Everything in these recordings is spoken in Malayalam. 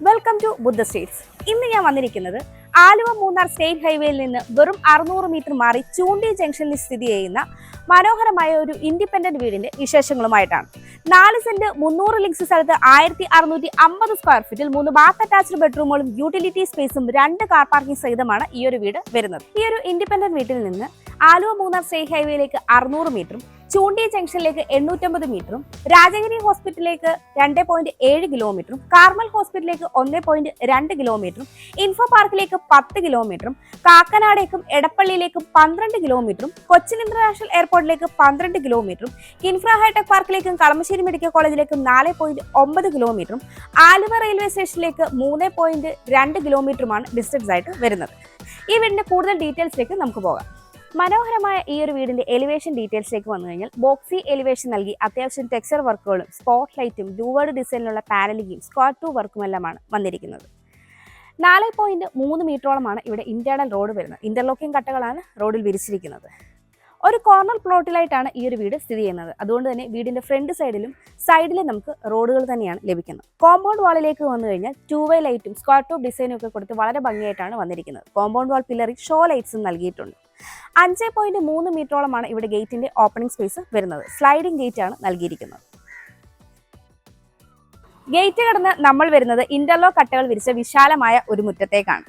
Welcome to Buddha States. ഇന്ന് ഞാൻ വന്നിരിക്കുന്നത് ആലുവ മൂന്നാർ സ്റ്റേറ്റ് ഹൈവേയിൽ നിന്ന് വെറും 600 മീറ്റർ മാറി ചൂണ്ടി ജംഗ്ഷനിൽ സ്ഥിതി ചെയ്യുന്ന മനോഹരമായ ഒരു ഇൻഡിപെൻഡന്റ് വീടിന്റെ വിശേഷങ്ങളുമായിട്ടാണ്. 4 സെന്റ് 300 ലിങ്സ് സ്ഥലത്ത് 1650 സ്ക്വയർ ഫീറ്റിൽ 3 ബാത്ത് അറ്റാച്ച്ഡ് ബെഡ്റൂമുകളും യൂട്ടിലിറ്റി സ്പേസും 2 കാർ പാർക്കിംഗ് സഹിതമാണ് ഈ ഒരു വീട് വരുന്നത്. ഈ ഒരു ഇൻഡിപെൻഡന്റ് വീട്ടിൽ നിന്ന് ആലുവ മൂന്നാർ സ്റ്റേറ്റ് ഹൈവേയിലേക്ക് 600 മീറ്ററും ചൂണ്ടി ജംഗ്ഷനിലേക്ക് 850 മീറ്ററും രാജഗിരി ഹോസ്പിറ്റലിലേക്ക് 2.7 കിലോമീറ്ററും കാർമൽ ഹോസ്പിറ്റലിലേക്ക് 1.2 കിലോമീറ്ററും ഇൻഫോ പാർക്കിലേക്ക് 10 കിലോമീറ്ററും കാക്കനാടേക്കും എടപ്പള്ളിയിലേക്കും 12 കിലോമീറ്ററും കൊച്ചിൻ ഇന്റർനാഷണൽ എയർപോർട്ടിലേക്ക് 12 കിലോമീറ്ററും കിൻഫ്ര ഹൈടെക് പാർക്കിലേക്കും കളമശ്ശേരി മെഡിക്കൽ കോളേജിലേക്കും 4.9 കിലോമീറ്ററും ആലുവ റെയിൽവേ സ്റ്റേഷനിലേക്ക് 3.2 കിലോമീറ്ററുമാണ് ഡിസ്റ്റൻസ് ആയിട്ട് വരുന്നത്. ഈ വീടിന്റെ കൂടുതൽ ഡീറ്റെയിൽസിലേക്ക് നമുക്ക് പോകാം. മനോഹരമായ ഈ ഒരു വീടിന്റെ എലിവേഷൻ ഡീറ്റെയിൽസിലേക്ക് വന്നു കഴിഞ്ഞാൽ ബോക്സി എലിവേഷൻ നൽകി അത്യാവശ്യം ടെക്സ്ചർ വർക്കുകളും സ്പോട്ട് ലൈറ്റും ഡൂവേർഡ് ഡിസൈനിലുള്ള പാനലിങ്ങും സ്ക്വാഡ് 2 വർക്കുമെല്ലാമാണ് വന്നിരിക്കുന്നത്. 4.3 മീറ്ററോളമാണ് ഇവിടെ ഇന്റേണൽ റോഡ് വരുന്നത്. ഇന്റർലോക്കിംഗ് കട്ടകളാണ് റോഡിൽ വിരിച്ചിരിക്കുന്നത്. ഒരു കോർണർ പ്ലോട്ടിലായിട്ടാണ് ഈ ഒരു വീട് സ്ഥിതി ചെയ്യുന്നത്. അതുകൊണ്ട് തന്നെ വീടിന്റെ ഫ്രണ്ട് സൈഡിലും നമുക്ക് റോഡുകൾ തന്നെയാണ് ലഭിക്കുന്നത്. കോമ്പൗണ്ട് വാളിലേക്ക് വന്നു കഴിഞ്ഞാൽ 2-വേ ലൈറ്റും സ്ക്വാഡ് 2 ഡിസൈനും ഒക്കെ കൊടുത്ത് വളരെ ഭംഗിയായിട്ടാണ് വന്നിരിക്കുന്നത്. കോമ്പൗണ്ട് വാൾ പില്ലറിൽ ഷോ ലൈറ്റ്സും നൽകിയിട്ടുണ്ട്. 5.3 മീറ്ററോളമാണ് ഇവിടെ ഗേറ്റിന്റെ ഓപ്പണിംഗ് സ്പേസ് വരുന്നത്. സ്ലൈഡിംഗ് ഗേറ്റ് ആണ് നൽകിയിരിക്കുന്നത്. ഗേറ്റ് കടന്ന് നമ്മൾ വരുന്നത് ഇന്റർലോക്ക് കട്ടകൾ വിരിച്ച വിശാലമായ ഒരു മുറ്റത്തേക്കാണ്.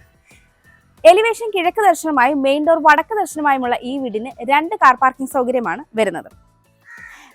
എലിവേഷൻ കിഴക്ക് ദർശനമായും മെയിൻ ഡോർ വടക്ക് ദർശനമായുമുള്ള ഈ വീടിന് 2 കാർ പാർക്കിംഗ് സൗകര്യമാണ് വരുന്നത്.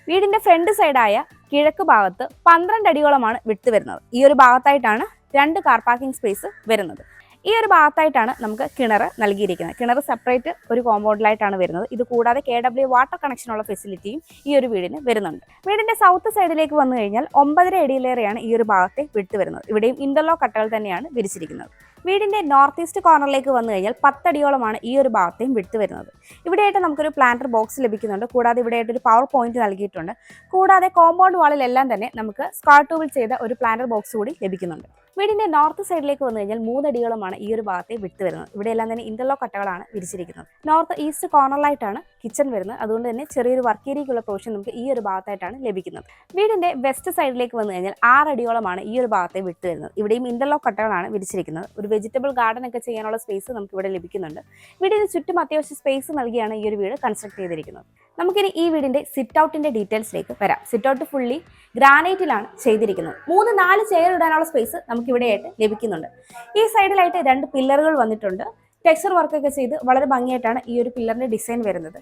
വീടിന്റെ ഫ്രണ്ട് സൈഡായ കിഴക്ക് ഭാഗത്ത് 12 അടിയോളമാണ് വിട്ട് വരുന്നത്. ഈ ഒരു ഭാഗത്തായിട്ടാണ് 2 കാർ പാർക്കിംഗ് സ്പേസ് വരുന്നത്. ഈ ഒരു ഭാഗത്തായിട്ടാണ് നമുക്ക് കിണർ നൽകിയിരിക്കുന്നത്. കിണർ സെപ്പറേറ്റ് ഒരു കോമ്പൗണ്ടിലായിട്ടാണ് വരുന്നത്. ഇത് കൂടാതെ KW വാട്ടർ കണക്ഷനുള്ള ഫെസിലിറ്റിയും ഈ ഒരു വീടിന് വരുന്നുണ്ട്. വീടിന്റെ സൗത്ത് സൈഡിലേക്ക് വന്നു കഴിഞ്ഞാൽ 9.5 അടിയിലേറെയാണ് ഈ ഒരു ഭാഗത്തെ വിട്ട് വരുന്നത്. ഇവിടെയും ഇന്റർലോക്ക് കട്ടകൾ തന്നെയാണ് വിരിച്ചിരിക്കുന്നത്. വീടിന്റെ നോർത്ത് ഈസ്റ്റ് കോർണറിലേക്ക് വന്നു കഴിഞ്ഞാൽ 10 അടിയോളമാണ് ഈ ഒരു ഭാഗത്തെയും വിട്ട് വരുന്നത്. ഇവിടെയായിട്ട് നമുക്കൊരു പ്ലാന്റർ ബോക്സ് ലഭിക്കുന്നുണ്ട്. കൂടാതെ ഇവിടെയായിട്ട് ഒരു പവർ പോയിന്റ് നൽകിയിട്ടുണ്ട്. കൂടാതെ കോമ്പൗണ്ട് വാളിലെല്ലാം തന്നെ നമുക്ക് സ്ക്വാഡ് 2-വിൽ ചെയ്ത ഒരു പ്ലാന്റർ ബോക്സ് കൂടി ലഭിക്കുന്നുണ്ട്. വീടിന്റെ നോർത്ത് സൈഡിലേക്ക് വന്നു കഴിഞ്ഞാൽ 3 അടിയോളമാണ് ഈ ഒരു ഭാഗത്തെ വിട്ട് വരുന്നത്. ഇവിടെയെല്ലാം തന്നെ ഇന്റർലോക്ക് കട്ടകളാണ് വിരിച്ചിരിക്കുന്നത്. നോർത്ത് ഈസ്റ്റ് കോർണറിലായിട്ടാണ് കിച്ചൺ വരുന്നത്. അതുകൊണ്ട് തന്നെ ചെറിയൊരു വർക്ക് ഏരിയയ്ക്കുള്ള പ്രൊവിഷൻ നമുക്ക് ഈ ഒരു ഭാഗത്തായിട്ടാണ് ലഭിക്കുന്നത്. വീടിന്റെ വെസ്റ്റ് സൈഡിലേക്ക് വന്നു കഴിഞ്ഞാൽ 6 അടിയോളമാണ് ഈ ഒരു ഭാഗത്തെ വിട്ട് വരുന്നത്. ഇവിടെയും ഇന്റർലോക്ക് കട്ടകളാണ് വിരിച്ചിരിക്കുന്നത്. ഒരു വെജിറ്റബിൾ ഗാർഡൻ ഒക്കെ ചെയ്യാനുള്ള സ്പേസ് നമുക്ക് ഇവിടെ ലഭിക്കുന്നുണ്ട്. വീടിന് ചുറ്റും അത്യാവശ്യം സ്പേസ് നൽകിയാണ് ഈ ഒരു വീട് കൺസ്ട്രക്ട് ചെയ്തിരിക്കുന്നത്. നമുക്കിനി ഈ വീടിന്റെ സിറ്റ് ഔട്ടിന്റെ ഡീറ്റെയിൽസിലേക്ക് വരാം. സിറ്റ് ഔട്ട് ഫുള്ളി ഗ്രാനൈറ്റിലാണ് ചെയ്തിരിക്കുന്നത്. 3-4 ചെയർ ഇടാനുള്ള സ്പേസ് നമുക്ക് ഇവിടെയായിട്ട് ലഭിക്കുന്നുണ്ട്. ഈ സൈഡിലായിട്ട് 2 പില്ലറുകൾ വന്നിട്ടുണ്ട്. ടെക്സ്ചർ വർക്കൊക്കെ ചെയ്ത് വളരെ ഭംഗിയായിട്ടാണ് ഈ ഒരു പില്ലറിന്റെ ഡിസൈൻ വരുന്നത്.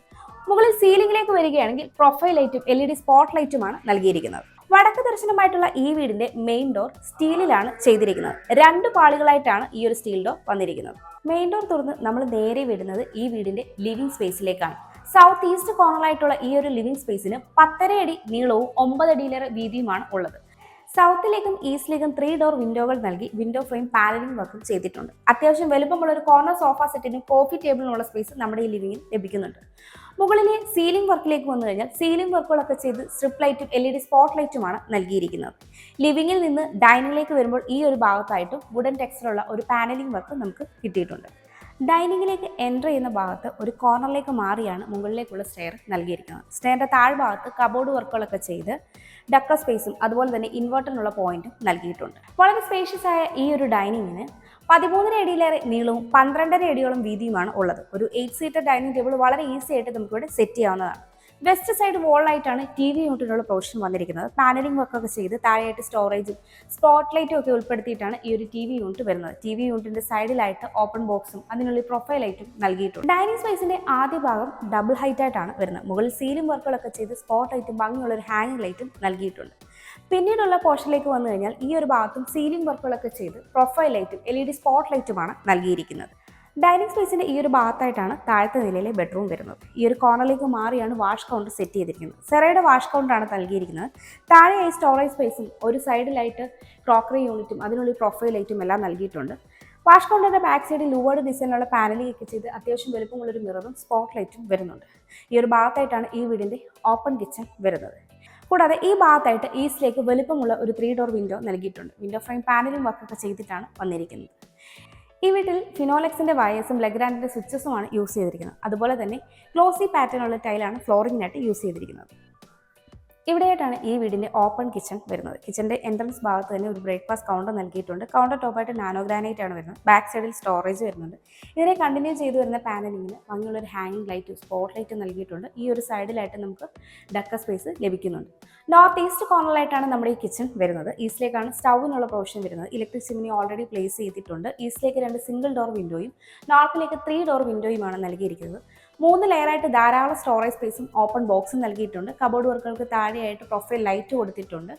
മുകളിൽ സീലിംഗിലേക്ക് വരികയാണെങ്കിൽ പ്രൊഫൈൽ ലൈറ്റും LED സ്പോട്ട് ലൈറ്റുമാണ് നൽകിയിരിക്കുന്നത്. വടക്ക് ദർശനമായിട്ടുള്ള ഈ വീടിന്റെ മെയിൻ ഡോർ സ്റ്റീലിലാണ് ചെയ്തിരിക്കുന്നത്. 2 പാളികളായിട്ടാണ് ഈ ഒരു സ്റ്റീൽ ഡോർ വന്നിരിക്കുന്നത്. മെയിൻ ഡോർ തുറന്ന് നമ്മൾ നേരെ വിടുന്നത് ഈ വീടിന്റെ ലിവിംഗ് സ്പേസിലേക്കാണ്. സൗത്ത് ഈസ്റ്റ് കോർണറായിട്ടുള്ള ഈ ഒരു ലിവിംഗ് സ്പേസിന് 10.5 അടി നീളവും 9 അടിയിലേറെ വീതിയുമാണ് ഉള്ളത്. സൗത്തിലേക്കും ഈസ്റ്റിലേക്കും 3 ഡോർ വിൻഡോകൾ നൽകി വിൻഡോ ഫ്രെയിം പാനലിംഗ് വർക്കും ചെയ്തിട്ടുണ്ട്. അത്യാവശ്യം വലുപ്പമുള്ള ഒരു കോർണർ സോഫ സെറ്റിനും കോഫി ടേബിളിനുള്ള സ്പേസ് നമ്മുടെ ഈ ലിവിംഗിൽ ലഭിക്കുന്നുണ്ട്. മുകളിലെ സീലിംഗ് വർക്കിലേക്ക് വന്നു കഴിഞ്ഞാൽ സീലിംഗ് വർക്കുകളൊക്കെ ചെയ്ത് സ്ട്രിപ്പ് ലൈറ്റും LED സ്പോട്ട് ലൈറ്റുമാണ് നൽകിയിരിക്കുന്നത്. ലിവിംഗിൽ നിന്ന് ഡൈനിങ്ങിലേക്ക് വരുമ്പോൾ ഈ ഒരു ഭാഗത്തായിട്ടും വുഡൻ ടെക്സ്ചറുള്ള ഒരു പാനലിംഗ് വർക്ക് നമുക്ക് കിട്ടിയിട്ടുണ്ട്. ഡൈനിങ്ങിലേക്ക് എൻ്റർ ചെയ്യുന്ന ഭാഗത്ത് ഒരു കോർണറിലേക്ക് മാറിയാണ് മുകളിലേക്കുള്ള സ്റ്റെയർ നൽകിയിരിക്കുന്നത്. സ്റ്റെയറിൻ്റെ താഴ്ഭാഗത്ത് കബോർഡ് വർക്കുകളൊക്കെ ചെയ്ത് ഡക്ക സ്പേസും അതുപോലെ തന്നെ ഇൻവെർട്ടറിനുള്ള പോയിന്റും നൽകിയിട്ടുണ്ട്. വളരെ സ്പേഷ്യസ് ആയ ഈ ഒരു ഡൈനിങ്ങിന് 13 അടിയിലേറെ നീളവും 12.5 അടിയോളം വീതിയുമാണ് ഉള്ളത്. ഒരു 8 സീറ്റർ ഡൈനിങ് ടേബിൾ വളരെ ഈസി ആയിട്ട് നമുക്കിവിടെ സെറ്റ് ചെയ്യാവുന്നതാണ്. വെസ്റ്റ് സൈഡ് വോളിലായിട്ടാണ് TV യൂണിറ്റിനുള്ള പ്രൊവിഷൻ വന്നിരിക്കുന്നത്. പാനലിംഗ് വർക്കൊക്കെ ചെയ്ത് താഴെയായിട്ട് സ്റ്റോറേജും സ്പോട്ട് ലൈറ്റും ഒക്കെ ഉൾപ്പെടുത്തിയിട്ടാണ് ഈ ഒരു TV യൂണിറ്റ് വരുന്നത്. TV യൂണിറ്റിന്റെ സൈഡിലായിട്ട് ഓപ്പൺ ബോക്സും അതിനുള്ളിൽ പ്രൊഫൈൽ ലൈറ്റും നൽകിയിട്ടുണ്ട്. ഡൈനിങ് സ്പേസിന്റെ ആദ്യ ഭാഗം ഡബിൾ ഹൈറ്റ് ആയിട്ടാണ് വരുന്നത്. മുകളിൽ സീലിംഗ് വർക്കുകളൊക്കെ ചെയ്ത് സ്പോട്ട് ലൈറ്റും ഭംഗിയുള്ള ഒരു ഹാങ്ങിങ് ലൈറ്റും നൽകിയിട്ടുണ്ട്. പിന്നീടുള്ള പോർഷനിലേക്ക് വന്നു കഴിഞ്ഞാൽ ഈ ഒരു ഭാഗത്തും സീലിംഗ് വർക്കുകളൊക്കെ ചെയ്ത് പ്രൊഫൈൽ ലൈറ്റും LED സ്പോട്ട് ലൈറ്റുമാണ് നൽകിയിരിക്കുന്നത്. ഡൈനിങ് സ്പേസിന്റെ ഈ ഒരു ഭാഗത്തായിട്ടാണ് താഴത്തെ നിലയിലെ ബെഡ്റൂം വരുന്നത്. ഈ ഒരു കോർണറിലേക്ക് മാറിയാണ് വാഷ് കൗണ്ടർ സെറ്റ് ചെയ്തിരിക്കുന്നത്. സെറയുടെ വാഷ് കൗണ്ടറാണ് നൽകിയിരിക്കുന്നത്. താഴെയായി സ്റ്റോറേജ് സ്പേസും ഒരു സൈഡിലായിട്ട് ക്രോക്കറി യൂണിറ്റും അതിനുള്ളിൽ പ്രൊഫൈൽ ലൈറ്റും എല്ലാം നൽകിയിട്ടുണ്ട്. വാഷ് കൗണ്ടറിന്റെ ബാക്ക് സൈഡിൽ ലൂവേർഡ് ഡിസൈനുള്ള പാനലിംഗ് ഒക്കെ ചെയ്ത് അത്യാവശ്യം വലുപ്പമുള്ളൊരു മിററും സ്പോട്ട് ലൈറ്റും വരുന്നുണ്ട്. ഈ ഒരു ഭാഗത്തായിട്ടാണ് ഈ വീടിന്റെ ഓപ്പൺ കിച്ചൺ വരുന്നത്. കൂടാതെ ഈ ഭാഗത്തായിട്ട് ഈസ്റ്റിലേക്ക് വലുപ്പമുള്ള ഒരു 3 ഡോർ വിൻഡോ നൽകിയിട്ടുണ്ട്. വിൻഡോ ഫ്രെയിം പാനലിംഗ് വർക്കൊക്കെ ചെയ്തിട്ടാണ് വന്നിരിക്കുന്നത്. ഈ വീട്ടിൽ ഫിനോലെക്സിന്റെ വയേഴ്സും ലെഗ്രാൻഡിന്റെ സ്വിച്ചസുമാണ് യൂസ് ചെയ്തിരിക്കുന്നത്. അതുപോലെ തന്നെ ഗ്ലോസി പാറ്റേൺ ഉള്ള ടൈലാണ് ഫ്ലോറിങ്ങിനായിട്ട് യൂസ് ചെയ്തിരിക്കുന്നത്. ഇവിടെയായിട്ടാണ് ഈ വീടിന്റെ ഓപ്പൺ കിച്ചൺ വരുന്നത്. കിച്ചന്റെ എൻട്രൻസ് ഭാഗത്ത് തന്നെ ഒരു ബ്രേക്ക്ഫാസ്റ്റ് കൗണ്ടർ നൽകിയിട്ടുണ്ട്. കൗണ്ടർ ടോപ്പായിട്ട് നാനോ ഗ്രാനൈറ്റ് ആണ് വരുന്നത്. ബാക്ക് സൈഡിൽ സ്റ്റോറേജ് വരുന്നുണ്ട്. ഇതിനെ കണ്ടിന്യൂ ചെയ്തു വരുന്ന പാനലിങ്ങിന് ഭംഗിയുള്ള ഒരു ഹാങ്ങിങ് ലൈറ്റ്, സ്പോട്ട് ലൈറ്റ് നൽകിയിട്ടുണ്ട്. ഈ ഒരു സൈഡിലായിട്ട് നമുക്ക് ഡക്ക സ്പേസ് ലഭിക്കുന്നുണ്ട്. നോർത്ത് ഈസ്റ്റ് കോർണറിലായിട്ടാണ് നമ്മുടെ ഈ കിച്ചൺ വരുന്നത്. ഈസ്റ്റിലേക്കാണ് സ്റ്റൗവിനുള്ള പ്രൊവിഷൻ വരുന്നത്. ഇലക്ട്രിക് ചിമ്മിനി ഓൾറെഡി പ്ലേസ് ചെയ്തിട്ടുണ്ട്. ഈസ്റ്റിലേക്ക് 2 സിംഗിൾ ഡോർ വിൻഡോയും നോർത്തിലേക്ക് 3 ഡോർ വിൻഡോയുമാണ് നൽകിയിരിക്കുന്നത്. 3 ലെയറായിട്ട് ധാരാളം സ്റ്റോറേജ് സ്പേസും ഓപ്പൺ ബോക്സും നൽകിയിട്ടുണ്ട്. കബോർഡ് വർക്കുകൾക്ക് താഴെയായിട്ട് പ്രൊഫൈൽ ലൈറ്റ് കൊടുത്തിട്ടുണ്ട്.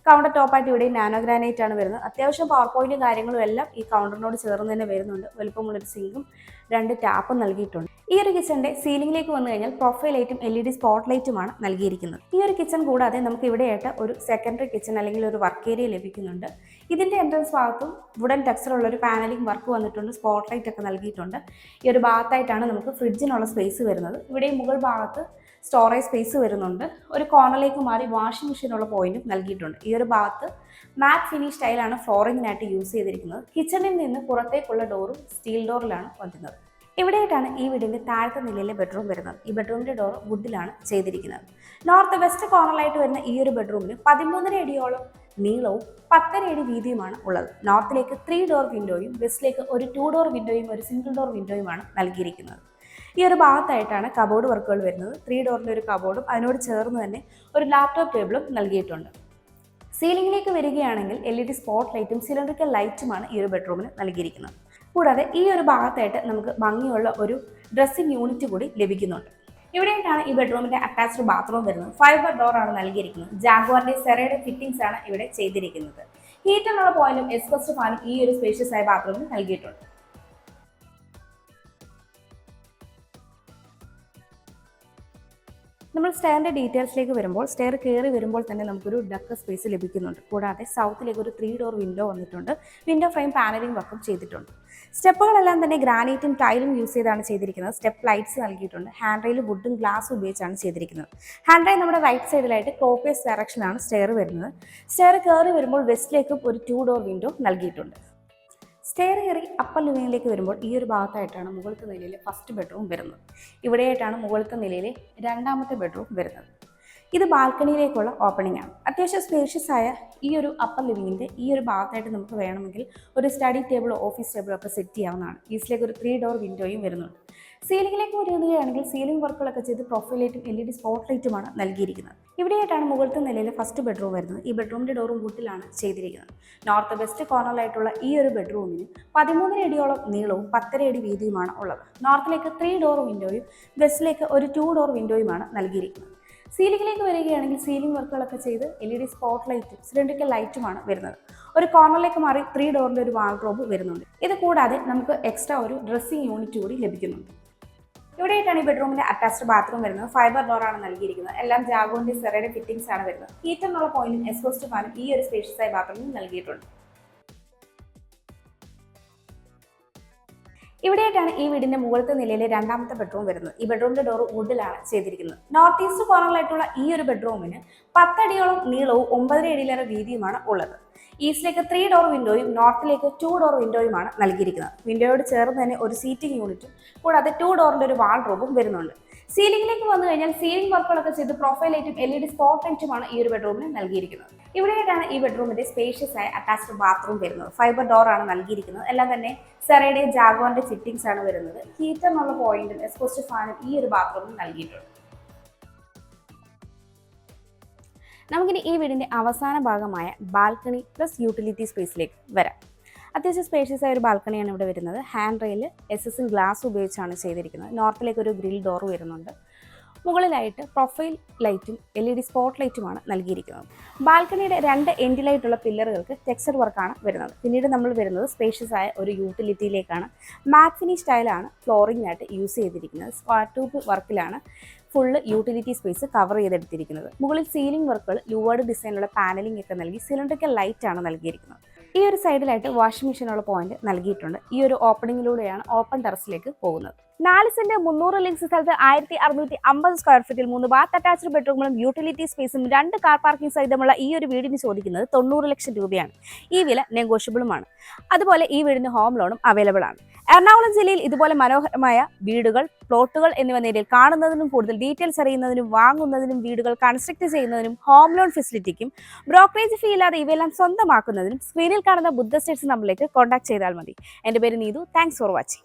കൗണ്ടർ ടോപ്പായിട്ട് ഇവിടെ നാനോ ഗ്രാനൈറ്റ് ആണ് വരുന്നത്. അത്യാവശ്യം പവർ പോയിന്റും കാര്യങ്ങളും എല്ലാം ഈ കൗണ്ടറിനോട് ചേർന്ന് തന്നെ വരുന്നുണ്ട്. വലുപ്പമുള്ളൊരു സിങ്കും 2 ടാപ്പും നൽകിയിട്ടുണ്ട്. ഈ ഒരു കിച്ചന്റെ സീലിംഗിലേക്ക് വന്നു കഴിഞ്ഞാൽ പ്രൊഫൈൽ ലൈറ്റും LED സ്പോട്ട് ലൈറ്റുമാണ് നൽകിയിരിക്കുന്നത്. ഈ ഒരു കിച്ചൺ കൂടാതെ നമുക്ക് ഇവിടെയായിട്ട് ഒരു സെക്കൻഡറി കിച്ചൺ അല്ലെങ്കിൽ ഒരു വർക്ക് ഏരിയ ലഭിക്കുന്നുണ്ട്. ഇതിന്റെ എൻട്രൻസ് ഭാഗത്തും വുഡൻ ടെക്സ്ചറുള്ള ഒരു പാനലിംഗ് വർക്ക് വന്നിട്ടുണ്ട്. സ്പോട്ട് ലൈറ്റ് ഒക്കെ നൽകിയിട്ടുണ്ട്. ഈ ഒരു ഭാഗത്തായിട്ടാണ് നമുക്ക് ഫ്രിഡ്ജിനുള്ള സ്പേസ് വരുന്നത്. ഇവിടെ മുകൾ ഭാഗത്ത് സ്റ്റോറേജ് സ്പേസ് വരുന്നുണ്ട്. ഒരു കോർണറിലേക്ക് മാറി വാഷിംഗ് മെഷീനുള്ള പോയിന്റും നൽകിയിട്ടുണ്ട്. ഈ ഒരു ഭാഗത്ത് മാറ്റ് ഫിനിഷ് ടൈലാണ് ഫ്ലോറിങ്ങിനായിട്ട് യൂസ് ചെയ്തിരിക്കുന്നത്. കിച്ചണിൽ നിന്ന് പുറത്തേക്കുള്ള ഡോറും സ്റ്റീൽ ഡോറിലാണ് വന്നിരുന്നത്. ഇവിടെയായിട്ടാണ് ഈ വീടിന്റെ താഴത്തെ നിലയിലെ ബെഡ്റൂം വരുന്നത്. ഈ ബെഡ്റൂമിന്റെ ഡോർ വുഡിലാണ് ചെയ്തിരിക്കുന്നത്. നോർത്ത് വെസ്റ്റ് കോർണറിലായിട്ട് വരുന്ന ഈ ഒരു ബെഡ്റൂമിന് 13.5 അടിയോളം നീളവും 10.5 അടി വീതിയുമാണ് ഉള്ളത്. നോർത്തിലേക്ക് 3 ഡോർ വിൻഡോയും വെസ്റ്റിലേക്ക് ഒരു 2 ഡോർ വിൻഡോയും ഒരു സിംഗിൾ ഡോർ വിൻഡോയുമാണ് നൽകിയിരിക്കുന്നത്. ഈ ഒരു ഭാഗത്തായിട്ടാണ് കബോർഡ് വർക്കുകൾ വരുന്നത്. 3 ഡോറിന്റെ ഒരു കബോർഡും അതിനോട് ചേർന്ന് തന്നെ ഒരു ലാപ്ടോപ്പ് ടേബിളും നൽകിയിട്ടുണ്ട്. സീലിംഗിലേക്ക് വരികയാണെങ്കിൽ LED സ്പോട്ട് ലൈറ്റും സിലിണ്ടറിക്കൽ ലൈറ്റുമാണ് ഈ ഒരു ബെഡ്റൂമിന് നൽകിയിരിക്കുന്നത്. കൂടാതെ ഈ ഒരു ഭാഗത്തായിട്ട് നമുക്ക് ഭംഗിയുള്ള ഒരു ഡ്രസ്സിംഗ് യൂണിറ്റ് കൂടി ലഭിക്കുന്നുണ്ട്. ഇവിടെയായിട്ടാണ് ഈ ബെഡ്റൂമിന്റെ അറ്റാച്ച്ഡ് ബാത്റൂം വരുന്നത്. ഫൈബർ ഡോർ ആണ് നൽകിയിരിക്കുന്നത്. ജാഗ്വാറിന്റെ സെറയുടെ ഫിറ്റിംഗ്സ് ആണ് ഇവിടെ ചെയ്തിരിക്കുന്നത്. ഹീറ്ററിനുള്ള പോയിന്റും എക്സ്ഹോസ്റ്റ് ഫാനും ഈ ഒരു സ്പേഷ്യസ് ആയ ബാത്റൂമിൽ നൽകിയിട്ടുണ്ട്. നമ്മൾ സ്റ്റെയറിന്റെ ഡീറ്റെയിൽസിലേക്ക് വരുമ്പോൾ സ്റ്റെയർ കയറി വരുമ്പോൾ തന്നെ നമുക്കൊരു ഡക്ക സ്പേസ് ലഭിക്കുന്നുണ്ട്. കൂടാതെ സൗത്തിലേക്ക് ഒരു 3 ഡോർ വിൻഡോ വന്നിട്ടുണ്ട്. വിൻഡോ ഫ്രെയിം പാനലിംഗ് വർക്കും ചെയ്തിട്ടുണ്ട്. സ്റ്റെപ്പുകളെല്ലാം തന്നെ ഗ്രാനൈറ്റും ടൈലും യൂസ് ചെയ്താണ് ചെയ്തിരിക്കുന്നത്. സ്റ്റെപ്പ് ലൈറ്റ്സ് നൽകിയിട്ടുണ്ട്. ഹാൻഡ് റെയിൽ വുഡും ഗ്ലാസും ഉപയോഗിച്ചാണ് ചെയ്തിരിക്കുന്നത്. ഹാൻഡ് റെയിൽ നമ്മുടെ റൈറ്റ് സൈഡിലായിട്ട് ക്ലോക്ക് വൈസ് ഡയറക്ഷനാണ് സ്റ്റെയർ വരുന്നത്. സ്റ്റെയർ കയറി വരുമ്പോൾ വെസ്റ്റിലേക്കും ഒരു 2 ഡോർ വിൻഡോ നൽകിയിട്ടുണ്ട്. സ്റ്റെയർ കയറി അപ്പർ ലിവിംഗിലേക്ക് വരുമ്പോൾ ഈ ഒരു ഭാഗത്തായിട്ടാണ് മുകളിലത്തെ നിലയിലെ ഫസ്റ്റ് ബെഡ്റൂം വരുന്നത്. ഇവിടെയായിട്ടാണ് മുകളിലത്തെ നിലയിലെ രണ്ടാമത്തെ ബെഡ്റൂം വരുന്നത്. ഇത് ബാൽക്കണിയിലേക്കുള്ള ഓപ്പണിംഗ് ആണ്. അത്യാവശ്യം സ്പേഷ്യസ് ആയ ഈ ഒരു അപ്പർ ലിവിങ്ങിൻ്റെ ഈ ഒരു ഭാഗത്തായിട്ട് നമുക്ക് വേണമെങ്കിൽ ഒരു സ്റ്റഡി ടേബിളോ ഓഫീസ് ടേബിളോ ഒക്കെ സെറ്റ് ചെയ്യാവുന്നതാണ്. ഈസ്റ്റിലേക്ക് ഒരു 3 ഡോർ വിൻഡോയും വരുന്നുണ്ട്. സീലിംഗിലേക്ക് വരികയാണെങ്കിൽ സീലിംഗ് വർക്കുകളൊക്കെ ചെയ്ത് പ്രൊഫൈൽ ലൈറ്റും LED സ്പോട്ട് ലൈറ്റുമാണ് നൽകിയിരിക്കുന്നത്. ഇവിടെയായിട്ടാണ് മുകളിലത്തെ നിലയിലെ ഫസ്റ്റ് ബെഡ്റൂം വരുന്നത്. ഈ ബെഡ്റൂമിന്റെ ഡോറും വുഡിലാണ് ചെയ്തിരിക്കുന്നത്. നോർത്ത് വെസ്റ്റ് കോർണറിലായിട്ടുള്ള ഈ ഒരു ബെഡ്റൂമിന് 13 അടിയോളം നീളവും 10.5 അടി വീതിയുമാണ് ഉള്ളത്. നോർത്തിലേക്ക് 3 ഡോർ വിൻഡോയും വെസ്റ്റിലേക്ക് ഒരു 2 ഡോർ വിൻഡോയുമാണ് നൽകിയിരിക്കുന്നത്. സീലിംഗിലേക്ക് വരികയാണെങ്കിൽ സീലിംഗ് വർക്കുകളൊക്കെ ചെയ്ത് LED സ്പോട്ട് ലൈറ്റും സിലിണ്ടറിക്കൽ ലൈറ്റുമാണ് വരുന്നത്. ഒരു കോർണറിലേക്ക് മാറി 3 ഡോറിന്റെ ഒരു വാർഡ്രോബ് വരുന്നുണ്ട്. ഇത് കൂടാതെ നമുക്ക് എക്സ്ട്രാ ഒരു ഡ്രസ്സിംഗ് യൂണിറ്റ് കൂടി ലഭിക്കുന്നുണ്ട്. ഇവിടെയായിട്ടാണ് ഈ ബെഡ്റൂമിന്റെ അറ്റാച്ച്ഡ് ബാത്റൂം വരുന്നത്. ഫൈബർ ഡോർ ആണ് നൽകിയിരിക്കുന്നത്. എല്ലാം ജാഗോന്റെ സെറയുടെ ഫിറ്റിംഗ്സ് ആണ് വരുന്നത്. ഹീറ്ററിനുള്ള പോയിന്റും എക്സ്ഹോസ്റ്റ് ഫാനും ഈ ഒരു സ്പേഷ്യസ് ആയ ബാത്റൂമിൽ നൽകിയിട്ടുണ്ട്. ഇവിടെയായിട്ടാണ് ഈ വീടിന്റെ മുകളിലത്തെ നിലയിലെ രണ്ടാമത്തെ ബെഡ്റൂം വരുന്നത്. ഈ ബെഡ്റൂമിന്റെ ഡോർ വുഡിലാണ് ചെയ്തിരിക്കുന്നത്. നോർത്ത് ഈസ്റ്റ് കോർണറിലായിട്ടുള്ള ഈ ഒരു ബെഡ്റൂമിന് 10 അടിയോളം നീളവും 9.5 അടിയിലേറെ വീതിയുമാണ് ഉള്ളത്. ഈസ്റ്റിലേക്ക് 3 ഡോർ വിൻഡോയും നോർത്തിലേക്ക് 2 ഡോർ വിൻഡോയുമാണ് നൽകിയിരിക്കുന്നത്. വിൻഡോയോട് ചേർന്ന് തന്നെ ഒരു സീറ്റിംഗ് യൂണിറ്റും കൂടാതെ 2 ഡോറിന്റെ ഒരു വാർഡ്രോബും വരുന്നുണ്ട്. സീലിംഗിലേക്ക് വന്നു കഴിഞ്ഞാൽ സീലിംഗ് വർക്കുകളൊക്കെ ചെയ്ത് പ്രൊഫൈൽ ലൈറ്റും LED സ്പോട്ട് ലൈറ്റുമാണ് ഈ ഒരു ബെഡ്റൂമിന് നൽകിയിരിക്കുന്നത്. ഇവിടെയായിട്ടാണ് ഈ ബെഡ്റൂമിന്റെ സ്പേഷ്യസ് ആയ അറ്റാച്ച്ഡ് ബാത്റൂം വരുന്നത്. ഫൈബർ ഡോർ ആണ് നൽകിയിരിക്കുന്നത്. എല്ലാം തന്നെ സെറയുടെ ജാഗോന്റെ ഫിറ്റിംഗ്സ് ആണ് വരുന്നത്. ഹീറ്ററിനുള്ള പോയിന്റും എക്സ്ഹോസ്റ്റ് ഫാനും ഈ ഒരു ബാത്റൂമിൽ നൽകിയിട്ടുണ്ട്. നമുക്കിനി ഈ വീടിന്റെ അവസാന ഭാഗമായ ബാൽക്കണി പ്ലസ് യൂട്ടിലിറ്റി സ്പേസിലേക്ക് വരാം. അത്യാവശ്യം സ്പേഷ്യസ് ആയ ഒരു ബാൽക്കണിയാണ് ഇവിടെ വരുന്നത്. ഹാൻഡ് റെയിൽ SS ഗ്ലാസ് ഉപയോഗിച്ചാണ് ചെയ്തിരിക്കുന്നത്. നോർത്തിലേക്ക് ഒരു ഗ്രിൽ ഡോർ വരുന്നുണ്ട്. മുകളിലായിട്ട് പ്രൊഫൈൽ ലൈറ്റും LED സ്പോട്ട് ലൈറ്റുമാണ് നൽകിയിരിക്കുന്നത്. ബാൽക്കണിയുടെ 2 എൻഡിലായിട്ടുള്ള പില്ലറുകൾക്ക് ടെക്സ്ചർ വർക്കാണ് വരുന്നത്. പിന്നീട് നമ്മൾ വരുന്നത് സ്പേഷ്യസ് ആയ ഒരു യൂട്ടിലിറ്റിയിലേക്കാണ്. മാറ്റ് ഫിനിഷ് ടൈലാണ് ഫ്ലോറിങ്ങിനായിട്ട് യൂസ് ചെയ്തിരിക്കുന്നത്. സ്ക്വയർ ട്യൂബ് വർക്കിലാണ് ഫുള്ള് യൂട്ടിലിറ്റി സ്പേസ് കവർ ചെയ്തെടുത്തിരിക്കുന്നത്. മുകളിൽ സീലിംഗ് വർക്കുകൾ ലൂവേർഡ് ഡിസൈനുള്ള പാനലിംഗ് ഒക്കെ നൽകി സിലിണ്ടറിക്കൽ ലൈറ്റ് ആണ് നൽകിയിരിക്കുന്നത്. ഈ ഒരു സൈഡിലായിട്ട് വാഷിംഗ് മെഷീനുള്ള പോയിന്റ് നൽകിയിട്ടുണ്ട്. ഈ ഒരു ഓപ്പണിങ്ങിലൂടെയാണ് ഓപ്പൺ ടെറസിലേക്ക് പോകുന്നത്. 4 സെന്റ് 300 ലിങ്സ് സ്ഥലത്ത് 1650 സ്ക്വയർ ഫീറ്റിൽ 3 ബാത്ത് അറ്റാച്ച്ഡ് ബെഡ്റൂമുകളും യൂട്ടിലിറ്റി സ്പേസും 2 കാർ പാർക്കിംഗ് സഹിതമുള്ള ഈ ഒരു വീടിന് ചോദിക്കുന്നത് 90 ലക്ഷം രൂപയാണ്. ഈ വില നെഗോഷ്യബിളുമാണ്. അതുപോലെ ഈ വീടിന് ഹോം ലോണും അവൈലബിൾ ആണ്. എറണാകുളം ജില്ലയിൽ ഇതുപോലെ മനോഹരമായ വീടുകൾ, പ്ലോട്ടുകൾ എന്നിവ നേരിൽ കാണുന്നതിനും കൂടുതൽ ഡീറ്റെയിൽസ് അറിയുന്നതിനും വാങ്ങുന്നതിനും വീടുകൾ കൺസ്ട്രക്ട് ചെയ്യുന്നതിനും ഹോം ലോൺ ഫെസിലിറ്റിക്കും ബ്രോക്കറേജ് ഫീ ഇല്ലാതെ ഇവയെല്ലാം സ്വന്തമാക്കുന്നതിനും സ്ക്രീനിൽ കാണുന്ന ബുദ്ധ സ്റ്റേറ്റ്സ് നമ്പറിലേക്ക് കോൺടാക്ട് ചെയ്താൽ മതി. എൻ്റെ പേര് നീതു. Thanks for watching.